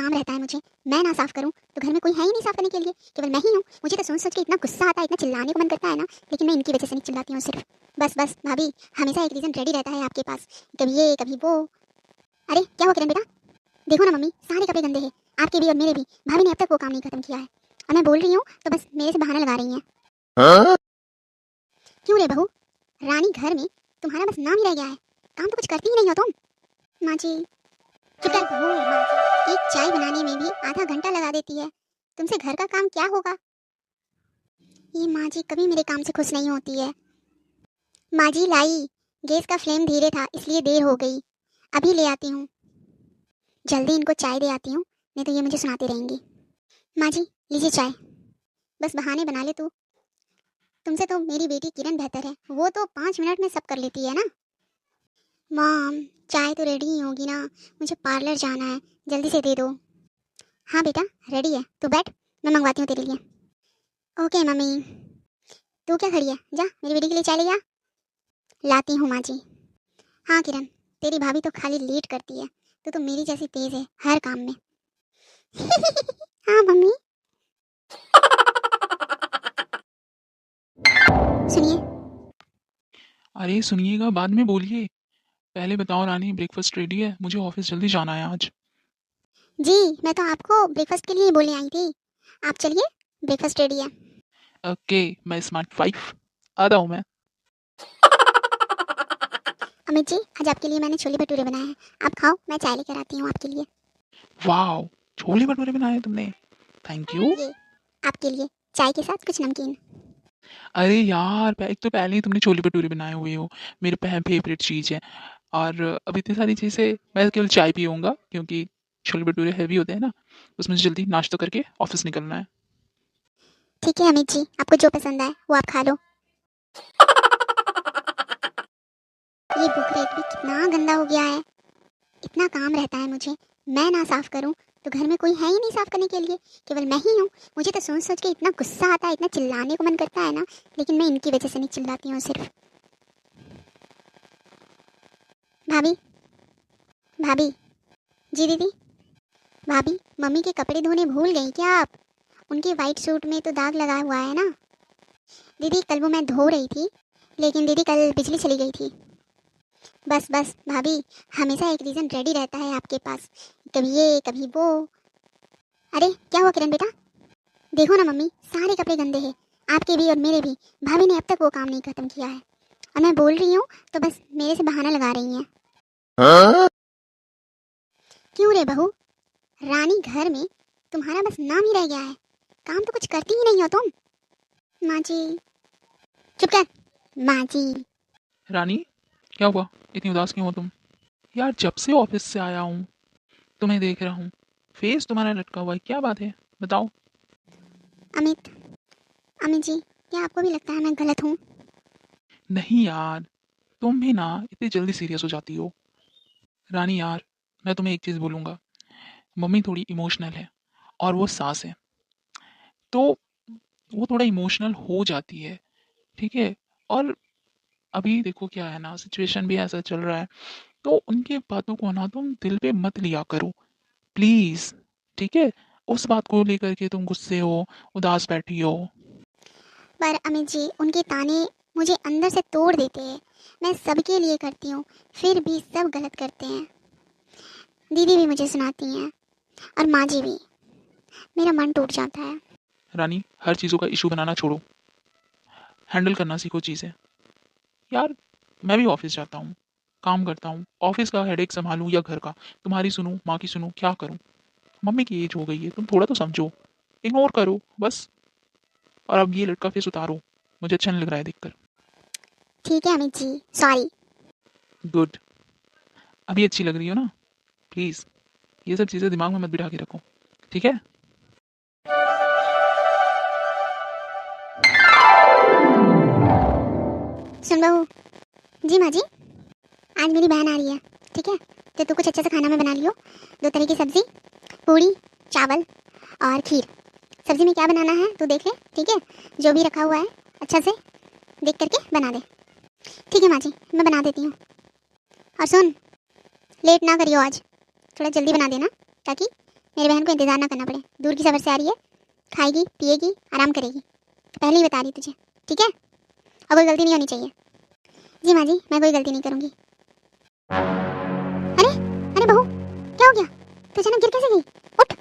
काम रहता है मुझे, मैं ना साफ करूं तो घर में कोई है ही नहीं साफ करने के लिए, केवल मैं ही हूं। मुझे तो सोच सोच के इतना गुस्सा आता है, इतना चिल्लाने को मन करता है ना, लेकिन मैं इनकी वजह से नहीं चिल्लाती हूँ सिर्फ। बस बस भाभी, हमेशा एक रीज़न रेडी रहता है आपके पास, कभी ये कभी वो। अरे क्या हुआ किरण बेटा, देखो ना मम्मी, सारे कपड़े गंदे हैं, आपके भी और मेरे भी। भाभी ने अब तक वो काम नहीं खत्म किया है और मैं बोल रही हूँ तो बस मेरे से बहाना लगा रही हैं। क्यों रे बहू, रानी घर में तुम्हारा बस नाम ही रह गया है, काम तो कुछ करती ही नहीं हो तुम। माँ जी चुप कर बहू, माँ जी एक चाय बनाने में भी आधा घंटा लगा देती है, तुमसे घर का काम क्या होगा। ये माँ जी कभी मेरे काम से खुश नहीं होती है। माँ जी लाई, गैस का फ्लेम धीरे था इसलिए देर हो गई, अभी ले आती हूँ। जल्दी इनको चाय दे आती हूँ, नहीं तो ये मुझे सुनाती रहेंगी। माँ जी लीजिए चाय, बस बहाने बना ले तू, तुमसे तो मेरी बेटी किरण बेहतर है, वो तो 5 मिनट में सब कर लेती है ना। मॉम चाय तो रेडी ही होगी ना, मुझे पार्लर जाना है, जल्दी से दे दो। हाँ बेटा रेडी है, तू बैठ, मैं मंगवाती हूँ तेरे लिए। Okay mummy. तू क्या खड़ी है, जा मेरी बेटी के लिए चाय ले आ। लाती हूँ माँ जी। हाँ किरण, तेरी भाभी तो खाली लेट करती है, तू तो मेरी जैसी तेज है हर काम में। हाँ मम्मी। सुनिए। अरे सुनिएगा, बाद में बोलिए। पहले बताओ रानी, ब्रेकफास्ट रेडी है? मुझे ऑफिस जल्दी जाना है आज। जी मैं तो आपको ब्रेकफास्ट के लिए बोलने आई थी, आप चलिए, ब्रेकफास्ट रेडी है। ओके, मैं स्मार्ट 5 आता हूँ मैं। अमित जी आज आपके लिए मैंने छोले भटूरे बनाए हैं, आप खाओ, मैं चाय लेकर आती हूँ आपके लिए। वाह, छोले भटूरे बनाए हैं तुमने? Thank you. ये आपके लिए, चाय के साथ कुछ नमकीन। अरे यार, एक तो पहले ही तुमने छोले भटूरे बनाए हुए हो, मेरे फेवरेट चीज़ है। और अब इतनी सारी चीज़ें, मैं केवल चाय पीऊँगा क्योंकि छोले भटूरे हैवी होते हैं ना, उसमें जल्दी नाश्ता करके ऑफिस निकलना है। ठीक है अमित जी, आपको जो पसंद आए वो आप खा लो। ये बुक रैक भी कितना गंदा हो गया है, इतना काम रहता है मुझे, मैं ना साफ करूं तो घर में कोई है ही नहीं साफ करने के लिए, केवल मैं ही हूँ। मुझे तो सोच सोच के इतना गुस्सा आता है, इतना चिल्लाने को मन करता है ना, लेकिन मैं इनकी वजह से नहीं चिल्लाती हूँ सिर्फ। भाभी, भाभी, जी दीदी। भाभी मम्मी के कपड़े धोने भूल गई क्या आप, उनके वाइट सूट में तो दाग लगा हुआ है ना। दीदी कल वो मैं धो रही थी, लेकिन दीदी कल बिजली चली गई थी। बस बस भाभी, हमेशा एक रीज़न रेडी रहता है आपके पास, कभी ये कभी वो। अरे क्या हुआ किरण बेटा, देखो ना मम्मी, सारे कपड़े गंदे हैं, आपके भी और मेरे भी। भाभी ने अब तक वो काम नहीं खत्म किया है और मैं बोल रही हूँ तो बस मेरे से बहाना लगा रही हैं। क्यों रे बहू, रानी घर में तुम्हारा बस नाम ही रह गया है, काम तो कुछ करती ही नहीं हो तुम। माँ जी चुप कर, माँ जी। रानी, क्या हुआ? इतनी उदास क्यों हो तुम? यार, जब से ऑफिस से आया हूँ तुम्हें देख रहा हूँ, फेस तुम्हारा लटका हुआ है, क्या बात है? बताओ। अमित, अमित जी क्या आपको भी लगता है मैं गलत हूँ। नहीं यार, तुम भी ना इतनी जल्दी सीरियस हो जाती हो। रानी यार, मैं तुम्हें एक चीज़ बोलूँगा, मम्मी थोड़ी इमोशनल है और वो सास है, तो वो थोड़ा इमोशनल हो जाती है, ठीक है? और अभी देखो क्या है ना, सिचुएशन भी ऐसा चल रहा है, तो उनकी बातों को ना तुम दिल पे मत लिया करो, प्लीज़, ठीक है? उस बात को लेकर के तुम गुस्से हो, उदास बैठी हो। पर अमित जी उनके ताने मुझे अंदर से तोड़ देते हैं, मैं सबके लिए करती हूँ, फिर भी सब गलत करते हैं। दीदी भी मुझे सुनाती हैं और माँ जी भी, मेरा मन टूट जाता है। रानी, हर चीज़ों का इशू बनाना छोड़ो, हैंडल करना सीखो चीज़ें। यार, मैं भी ऑफिस जाता हूँ, काम करता हूँ, ऑफिस का हेडेक संभालूँ या घर का, तुम्हारी सुनूँ, माँ की सुनूँ, क्या करूँ? मम्मी की एज हो गई है, तुम थोड़ा तो समझो, इग्नोर करो बस। और अब ये लटका फेस उतारो, मुझे अच्छा नहीं लग रहा है देखकर। ठीक है अमित जी, सॉरी। गुड, अभी अच्छी लग रही हो ना? प्लीज़, ये सब चीज़ें दिमाग में मत बिठा के रखो, ठीक है? सुन बहू। जी माँ जी, आज मेरी बहन आ रही है, ठीक है, तो तू कुछ अच्छा सा खाना में बना लियो, 2 तरह की सब्जी, पूड़ी, चावल और खीर। सब्जी में क्या बनाना है तू देख ले, ठीक है, जो भी रखा हुआ है अच्छा से देख करके बना दे। ठीक है माँ जी, मैं बना देती हूँ। और सुन, लेट ना करियो आज, थोड़ा जल्दी बना देना ताकि मेरी बहन को इंतजार ना करना पड़े। दूर की सफर से आ रही है, खाएगी पिएगी आराम करेगी, पहले ही बता रही तुझे, ठीक है? और कोई गलती नहीं होनी चाहिए। जी माँ जी, मैं कोई गलती नहीं करूँगी। अरे अरे बहू, क्या हो गया? तो अचानक गिर कैसे गई? उठ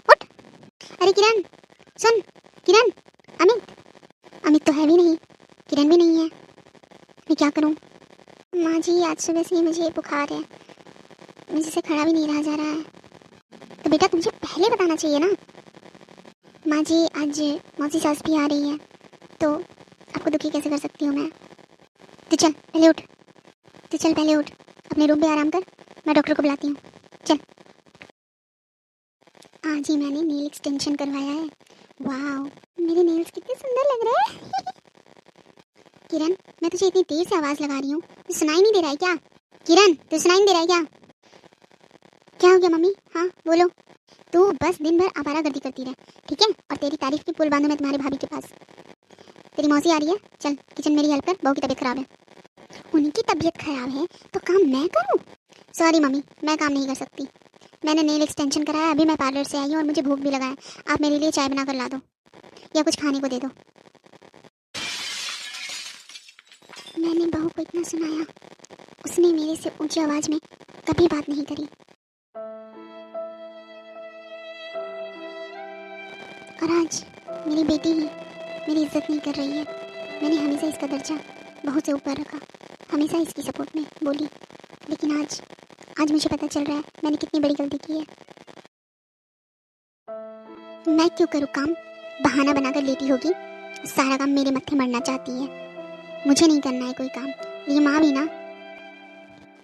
उठ। अरे किरण सुन, किरण, अमित तो है भी नहीं, किरण भी नहीं है, मैं क्या करूँ? माँ जी आज सुबह से ही मुझे बुखार है, मुझे से खड़ा भी नहीं रहा जा रहा है। तो बेटा तुझे पहले बताना चाहिए ना। माँ जी आज मौसी सास भी आ रही है, तो आपको दुखी कैसे कर सकती हूँ मैं? तो चल पहले उठ, अपने रूम पे आराम कर, मैं डॉक्टर को बुलाती हूँ। चल। आज ही मैंने नेल एक्सटेंशन करवाया है। वाह, मेरे नेल्स कितने सुंदर लग रहे हैं। किरण, मैं तुझे इतनी देर से आवाज लगा रही हूँ, तुझे सुनाई नहीं दे रहा है क्या? किरण, तुझे सुनाई नहीं दे रहा है क्या? क्या हो गया मम्मी? हाँ बोलो। तू बस दिन भर आवारागर्दी करती रहे, ठीक है? और तेरी तारीफ की पुल बांधू मैं तुम्हारे भाभी के पास। तेरी मौसी आ रही है, चल किचन मेरी हेल्प कर, बहू की तबीयत खराब है। उनकी तबीयत खराब है तो काम मैं करूं? सॉरी मम्मी, मैं काम नहीं कर सकती। मैंने नेल एक्सटेंशन कराया, अभी मैं पार्लर से आई हूँ और मुझे भूख भी लगा है। आप मेरे लिए चाय बना कर ला दो या कुछ खाने को दे दो। मैंने बहू को इतना सुनाया, उसने मेरे से ऊंची आवाज में कभी बात नहीं करी। और आज मेरी बेटी ही मेरी इज्जत नहीं कर रही है। मैंने हमेशा इसका दर्जा बहू से ऊपर रखा, हमेशा इसकी सपोर्ट में बोली, लेकिन आज मुझे पता चल रहा है मैंने कितनी बड़ी गलती की है। मैं क्यों करूँ काम? बहाना बनाकर लेटी होगी, सारा काम मेरे मत्थे मरना चाहती है। मुझे नहीं करना है कोई काम, ये माँ भी ना।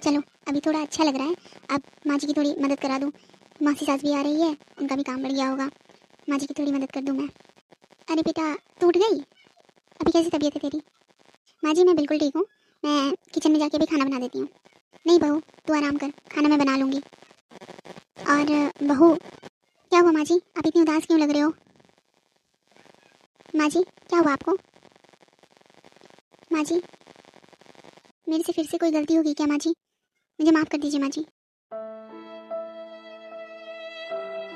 चलो अभी थोड़ा अच्छा लग रहा है, अब माँ जी की थोड़ी मदद करा दूँ। मौसी सास भी आ रही है, उनका भी काम बढ़ गया होगा, माँ जी की थोड़ी मदद कर दूँ मैं। अरे बेटा तू उठ गई? अभी कैसी तबीयत है तेरी? माँ जी मैं बिल्कुल ठीक हूँ, मैं किचन में जाके भी खाना बना देती हूँ। नहीं बहू तू आराम कर, खाना मैं बना लूँगी। और बहू, क्या हुआ माँ जी, आप इतनी उदास क्यों लग रहे हो? माँ जी क्या हुआ आपको? माँ जी मेरे से फिर से कोई गलती होगी क्या माँ जी? मुझे माफ़ कर दीजिए माँ जी।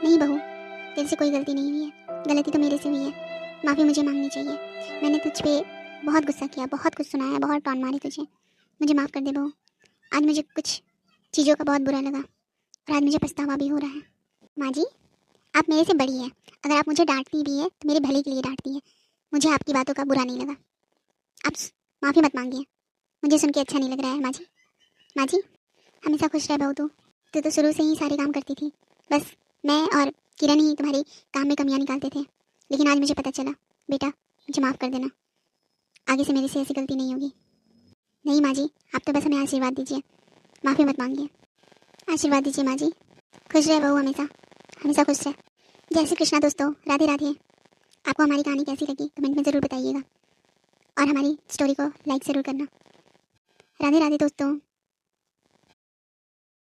नहीं बहू, तेरे से कोई गलती नहीं हुई है, गलती तो मेरे से हुई है, माफ़ी मुझे मांगनी चाहिए। मैंने तुझ पे बहुत गुस्सा किया, बहुत कुछ सुनाया, बहुत टॉन्ट मारी तुझे, मुझे माफ़ कर दे बहू। आज मुझे कुछ चीज़ों का बहुत बुरा लगा और आज मुझे पछतावा भी हो रहा है। माँ जी आप मेरे से बड़ी हैं, अगर आप मुझे डांटती भी है तो मेरे भले के लिए डांटती है, मुझे आपकी बातों का बुरा नहीं लगा। आप माफ़ी मत मांगिए, मुझे सुन के अच्छा नहीं लग रहा है माँ जी। माँ जी हमेशा खुश रह बहू। तू तो शुरू से ही सारे काम करती थी, बस मैं और किरण ही तुम्हारे काम में कमियां निकालते थे, लेकिन आज मुझे पता चला। बेटा मुझे माफ़ कर देना, आगे से मेरे से ऐसी गलती नहीं होगी। नहीं माँ जी, आप तो बस हमें आशीर्वाद दीजिए, माफ़ी मत मांगिए। आशीर्वाद दीजिए माँ जी, खुश रहे बहू, हमेशा हमेशा खुश रहे। जय श्री कृष्णा दोस्तों, राधे राधे। आपको हमारी कहानी कैसी लगी कमेंट में ज़रूर बताइएगा और हमारी स्टोरी को लाइक ज़रूर करना। राधे राधे दोस्तों।